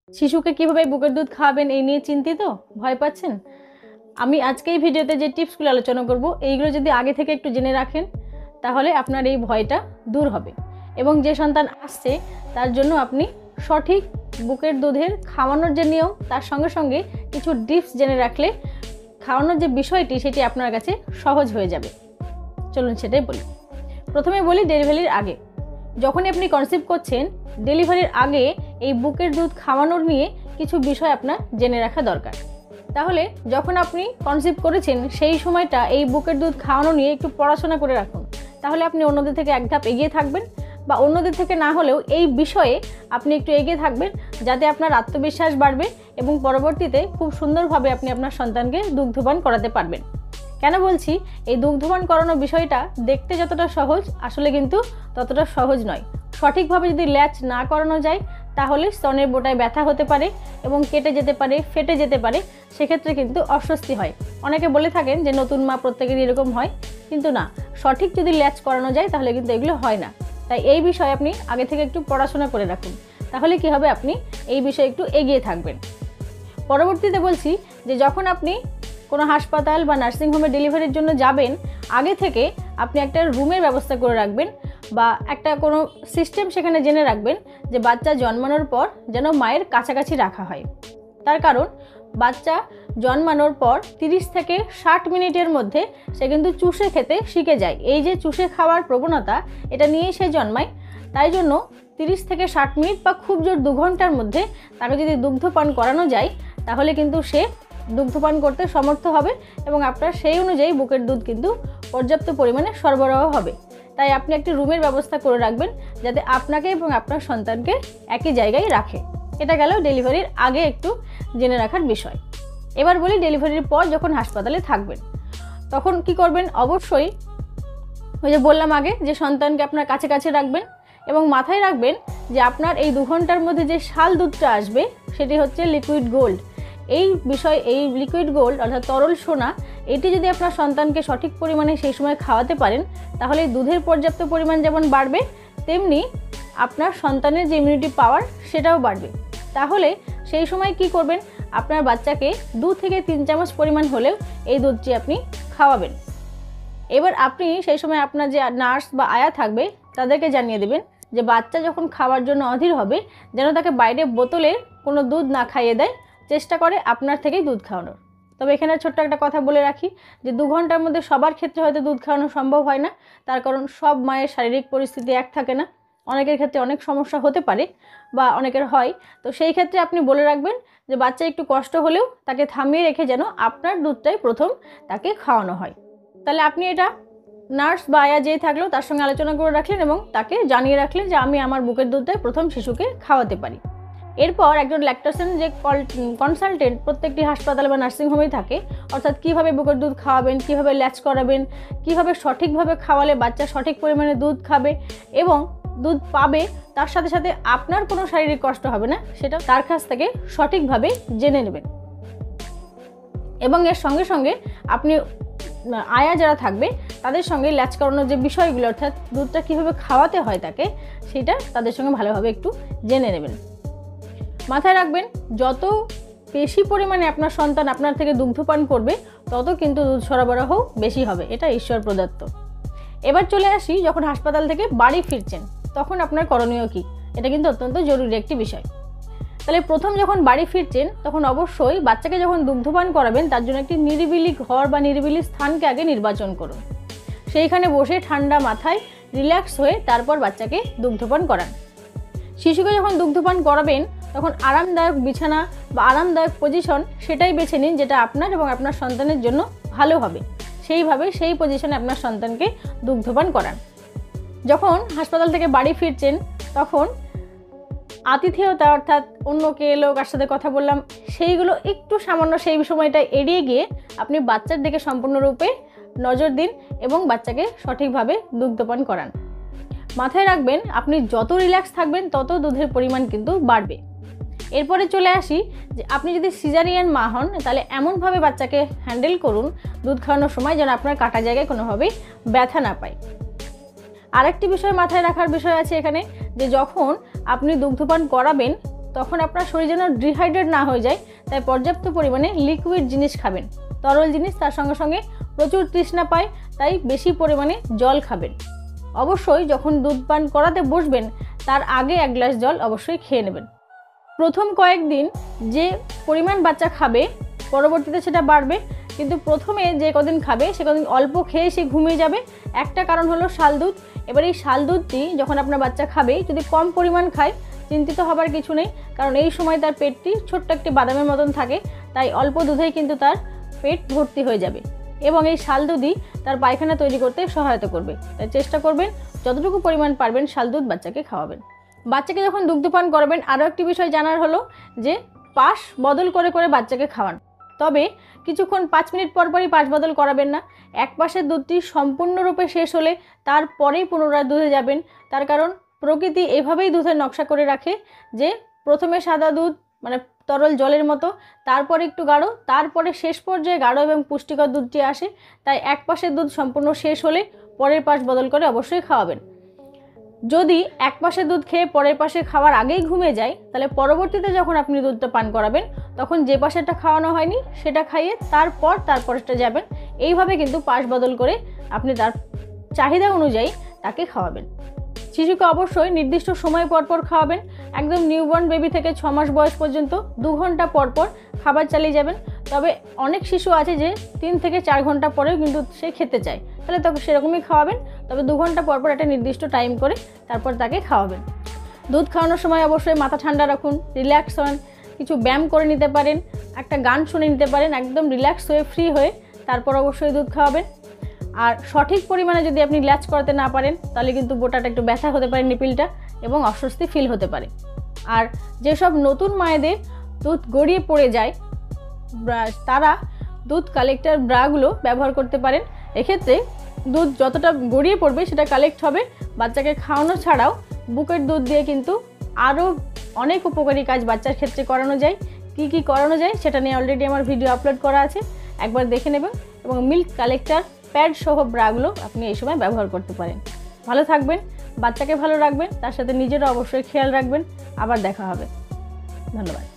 শিশুকে কিভাবে বুকের দুধ খাওয়াবেন এই নিয়ে চিন্তিত, ভয় পাচ্ছেন? আমি আজকে এই ভিডিওতে যে টিপসগুলো আলোচনা করব এইগুলো যদি আগে থেকে একটু জেনে রাখেন তাহলে আপনার এই ভয়টা দূর হবে এবং যে সন্তান আসছে তার জন্য আপনি সঠিক বুকের দুধের খাওয়ানোর যে নিয়ম তার সঙ্গে সঙ্গে কিছু টিপস জেনে রাখলে খাওয়ানোর যে বিষয়টি সেটি আপনার কাছে সহজ হয়ে যাবে। চলুন সেটাই বলি। প্রথমে বলি ডেলিভারির আগে। যখনই আপনি কনসিভ করছেন ডেলিভারির আগে এই বুকের দুধ খাওয়ানোর নিয়ে কিছু বিষয় আপনার জেনে রাখা দরকার। তাহলে যখন আপনি কনসিভ করেছেন সেই সময়টা এই বুকের দুধ খাওয়ানো নিয়ে একটু পড়াশোনা করে রাখুন, তাহলে আপনি অন্যদের থেকে এক ধাপ এগিয়ে থাকবেন, বা অন্যদের থেকে না হলেও এই বিষয়ে আপনি একটু এগিয়ে থাকবেন, যাতে আপনার আত্মবিশ্বাস বাড়বে এবং পরবর্তীতে খুব সুন্দরভাবে আপনি আপনার সন্তানকে দুগ্ধপান করাতে পারবেন। কেন বলছি, এই দুগ্ধপান করানোর বিষয়টা দেখতে যতটা সহজ আসলে কিন্তু ততটা সহজ নয়। সঠিকভাবে যদি ল্যাচ না করানো যায় তাহলে স্তনের বোটায় ব্যথা হতে পারে এবং কেটে যেতে পারে, ফেটে যেতে পারে, সেক্ষেত্রে কিন্তু অস্বস্তি হয়। অনেকে বলে থাকেন যে নতুন মা প্রত্যেকেরই এরকম হয়, কিন্তু না, সঠিক যদি ল্যাচ করানো যায় তাহলে কিন্তু এগুলো হয় না। তাই এই বিষয়ে আপনি আগে থেকে একটু পড়াশোনা করে রাখুন, তাহলে কি হবে, আপনি এই বিষয়ে একটু এগিয়ে থাকবেন। পরবর্তীতে বলছি যে যখন আপনি কোনো হাসপাতাল বা নার্সিংহোমে ডেলিভারির জন্য যাবেন, আগে থেকে আপনি একটা রুমের ব্যবস্থা করে রাখবেন বা একটা কোনো সিস্টেম সেখানে জেনে রাখবেন যে বাচ্চা জন্মানোর পর যেন মায়ের কাছাকাছি রাখা হয়। তার কারণ বাচ্চা জন্মানোর পর 30 থেকে 60 মিনিটের মধ্যে সে কিন্তু চুষে খেতে শিখে যায়। এই যে চুষে খাওয়ার প্রবণতা, এটা নিয়েই সে জন্মায়। তাই জন্য 30 থেকে 60 মিনিট বা খুব জোর 2 ঘন্টার মধ্যে তাকে যদি দুগ্ধপান করানো যায় তাহলে কিন্তু সে দুগ্ধপান করতে সমর্থ হবে এবং আপনার সেই অনুযায়ী বুকের দুধ কিন্তু পর্যাপ্ত পরিমাণে সরবরাহ হবে। তাই আপনি একটি রুমের ব্যবস্থা করে রাখবেন যাতে আপনাকে এবং আপনার সন্তানকে একই জায়গায় রাখে। এটা গেল ডেলিভারির আগে একটু জেনে রাখার বিষয়। এবার বলি ডেলিভারির পর যখন হাসপাতালে থাকবেন তখন কি করবেন। অবশ্যই ওই যে বললাম আগে যে সন্তানকে আপনার কাছে কাছে রাখবেন এবং মাথায় রাখবেন যে আপনার এই 2 ঘন্টার মধ্যে যে শাল দুধটা আসবে সেটি হচ্ছে লিকুইড গোল্ড। এই বিষয়, এই লিকুইড গোল্ড অর্থাৎ তরল সোনা, এটি যদি আপনার সন্তানকে সঠিক পরিমাণে সেই সময় খাওয়াতে পারেন তাহলে দুধের পর্যাপ্ত পরিমাণ যেমন বাড়বে তেমনি আপনার সন্তানের যে ইমিউনিটি পাওয়ার সেটাও বাড়বে। তাহলে সেই সময় কি করবেন, আপনার বাচ্চাকে 2 থেকে 3 চামচ পরিমাণ হলেও এই দুধটি আপনি খাওয়াবেন। এবার আপনি সেই সময় আপনার যে নার্স বা আয়া থাকবে তাদেরকে জানিয়ে দেবেন যে বাচ্চা যখন খাওয়ার জন্য অধীর হবে যেন তাকে বাইরে বোতলের কোনো দুধ না খাইয়ে দেয়, চেষ্টা করে আপনার থেকেই দুধ খাওয়ানোর। তবে এখানে ছোট্ট একটা কথা বলে রাখি যে 2 ঘন্টার মধ্যে সবার ক্ষেত্রে হয়তো দুধ খাওয়ানো সম্ভব হয় না, তার কারণ সব মায়ের শারীরিক পরিস্থিতি এক থাকে না, অনেকের ক্ষেত্রে অনেক সমস্যা হতে পারে বা অনেকের হয়। তো সেই ক্ষেত্রে আপনি বলে রাখবেন যে বাচ্চা একটু কষ্ট হলেও তাকে থামিয়ে রেখে যেন আপনার দুধটাই প্রথম তাকে খাওয়ানো হয়। তাহলে আপনি এটা নার্স বা আয়া যেই থাকলেও তার সঙ্গে আলোচনা করে রাখলেন এবং তাকে জানিয়ে রাখলেন যে আমি আমার বুকের দুধটাই প্রথম শিশুকে খাওয়াতে পারি। এরপর একজন ল্যাকটেশন যে কনসালটেন্ট প্রত্যেকটি হাসপাতাল বা নার্সিংহোমেই থাকে, অর্থাৎ কীভাবে বুকের দুধ খাওয়াবেন, কীভাবে ল্যাচ করাবেন, কীভাবে সঠিকভাবে খাওয়ালে বাচ্চা সঠিক পরিমাণে দুধ খাবে এবং দুধ পাবে, তার সাথে সাথে আপনার কোনো শারীরিক কষ্ট হবে না, সেটা তার কাছ থেকে সঠিকভাবে জেনে নেবেন। এবং এর সঙ্গে সঙ্গে আপনি আয়া যারা থাকবে তাদের সঙ্গে ল্যাচ করানোর যে বিষয়গুলো, অর্থাৎ দুধটা কীভাবে খাওয়াতে হয় তাকে, সেটা তাদের সঙ্গে ভালোভাবে একটু জেনে নেবেন। মাথায় রাখবেন যত বেশি পরিমাণে আপনার সন্তান আপনার থেকে দুগ্ধপান করবে তত কিন্তু দুধ সরবরাহ বেশি হবে, এটা ঈশ্বর প্রদত্ত। এবার চলে আসি যখন হাসপাতাল থেকে বাড়ি ফিরছেন তখন আপনার করণীয় কী, এটা কিন্তু অত্যন্ত জরুরি একটি বিষয়। তাহলে প্রথম যখন বাড়ি ফিরছেন তখন অবশ্যই বাচ্চাকে যখন দুগ্ধপান করাবেন তার জন্য একটি নিরিবিলি ঘর বা নিরিবিলি স্থানকে আগে নির্বাচন করুন। সেইখানে বসে ঠান্ডা মাথায় রিল্যাক্স হয়ে তারপর বাচ্চাকে দুগ্ধপান করান। শিশুকে যখন দুগ্ধপান করাবেন তখন আরামদায়ক বিছানা বা আরামদায়ক পজিশন সেটাই বেছে নিন যেটা আপনার এবং আপনার সন্তানের জন্য ভালো হবে। সেইভাবে সেই পজিশনে আপনার সন্তানকে দুগ্ধপান করান। যখন হাসপাতাল থেকে বাড়ি ফিরছেন তখন আতিথেয়তা, অর্থাৎ অন্য কে এলো, কার সাথে কথা বললাম, সেইগুলো একটু সামান্য সেই সময়টা এড়িয়ে গিয়ে আপনি বাচ্চার দিকে সম্পূর্ণরূপে নজর দিন এবং বাচ্চাকে সঠিকভাবে দুগ্ধপান করান। মাথায় রাখবেন আপনি যত রিল্যাক্স থাকবেন তত দুধের পরিমাণ কিন্তু বাড়বে। এরপরে চলে আসি যে আপনি যদি সিজারিয়ান মা হন তাহলে এমনভাবে বাচ্চাকে হ্যান্ডেল করুন দুধ খাওয়ানোর সময় যেন আপনার কাটা জায়গায় কোনোভাবেই ব্যথা না পায়। আরেকটি বিষয় মাথায় রাখার বিষয় আছে এখানে যে যখন আপনি দুগ্ধপান করাবেন তখন আপনার শরীর যেন ডিহাইড্রেট না হয়ে যায়, তাই পর্যাপ্ত পরিমাণে লিকুইড জিনিস খাবেন, তরল জিনিস। তার সঙ্গে সঙ্গে প্রচুর তৃষ্ণা পায়, তাই বেশি পরিমাণে জল খাবেন। অবশ্যই যখন দুধ পান করাতে বসবেন তার আগে 1 গ্লাস জল অবশ্যই খেয়ে নেবেন। প্রথম কয়েকদিন যে পরিমাণ বাচ্চা খাবে পরবর্তীতে সেটা বাড়বে, কিন্তু প্রথমে যে কদিন খাবে সে কদিন অল্প খেয়ে সে ঘুমিয়ে যাবে। একটা কারণ হলো শাল দুধ। এবার এই শাল দুধটি যখন আপনার বাচ্চা খাবে যদি কম পরিমাণ খায় চিন্তিত হবার কিছু নেই, কারণ এই সময় তার পেটটি ছোট্ট একটি বাদামের মতন থাকে, তাই অল্প দুধেই কিন্তু তার পেট ভর্তি হয়ে যাবে এবং এই শাল দুধই তার পায়খানা তৈরি করতে সহায়তা করবে। তাই চেষ্টা করবেন যতটুকু পরিমাণ পারবেন শাল দুধ বাচ্চাকে খাওয়াবেন। বাচ্চাকে যখন দুগ্ধপান করাবেন আরও একটি বিষয় জানার হলো যে পাশ বদল করে করে বাচ্চাকে খাওয়ান। তবে কিছুক্ষণ 5 মিনিট পর পরই পাশ বদল করাবেন না। এক পাশের দুধটি সম্পূর্ণরূপে শেষ হলে তারপরেই পুনরায় দুধে যাবেন। তার কারণ প্রকৃতি এভাবেই দুধের নকশা করে রাখে যে প্রথমে সাদা দুধ মানে তরল জলের মতো, তারপরে একটু গাঢ়, তারপরে শেষ পর্যায়ে গাঢ় এবং পুষ্টিকর দুধটি আসে। তাই এক পাশের দুধ সম্পূর্ণ শেষ হলে পরের পাশ বদল করে অবশ্যই খাওয়াবেন। যদি এক পাশের দুধ খেয়ে পরের পাশে খাওয়ার আগেই ঘুমিয়ে যায় তাহলে পরবর্তীতে যখন আপনি দুধটা পান করাবেন তখন যে পাশেরটা খাওয়ানো হয়নি সেটা খাইয়ে তারপরেরটা যাবেন। এইভাবে কিন্তু পাশ বদল করে আপনি তার চাহিদা অনুযায়ী তাকে খাওয়াবেন। শিশুকে অবশ্যই নির্দিষ্ট সময় পর পর খাওয়াবেন। একদম নিউবর্ন বেবি থেকে 6 মাস বয়স পর্যন্ত 2 ঘন্টা পর পর খাবার চালিয়ে যাবেন। তবে অনেক শিশু আছে যে 3 থেকে 4 ঘন্টা পরেও কিন্তু সে খেতে চায়, তাহলে তবে সেরকমই খাওয়াবেন। তবে 2 ঘন্টা পর পর একটা নির্দিষ্ট টাইম করে তারপর তাকে খাওয়াবেন। দুধ খাওয়ানোর সময় অবশ্যই মাথা ঠান্ডা রাখুন, রিল্যাক্স হন, কিছু ব্যায়াম করে নিতে পারেন, একটা গান শুনে নিতে পারেন, একদম রিল্যাক্স হয়ে ফ্রি হয়ে তারপর অবশ্যই দুধ খাওয়াবেন। আর সঠিক পরিমাণে যদি আপনি ল্যাচ করাতে না পারেন তাহলে কিন্তু বোটাটা একটু ব্যথা হতে পারে, নিপিলটা, এবং অস্বস্তি ফিল হতে পারে। আর যেসব নতুন মায়েদের দুধ গড়িয়ে পড়ে যায় তারা দুধ কালেক্টর ব্রাগুলো ব্যবহার করতে পারেন। এক্ষেত্রে দুধ যতটা গড়িয়ে পড়বে সেটা কালেক্ট হবে। বাচ্চাকে খাওয়ানো ছাড়াও বুকের দুধ দিয়ে কিন্তু আরও অনেক উপকারী কাজ বাচ্চার ক্ষেত্রে করানো যায়। কি কি করানো যায় সেটা নিয়ে অলরেডি আমার ভিডিও আপলোড করা আছে, একবার দেখে নেবেন। এবং মিল্ক কালেক্টর প্যাড সহ ব্রাগুলো আপনি এই সময় ব্যবহার করতে পারেন। ভালো থাকবেন, বাচ্চাকে ভালো রাখবেন, তার সাথে নিজেরও অবশ্যই খেয়াল রাখবেন। আবার দেখা হবে। ধন্যবাদ।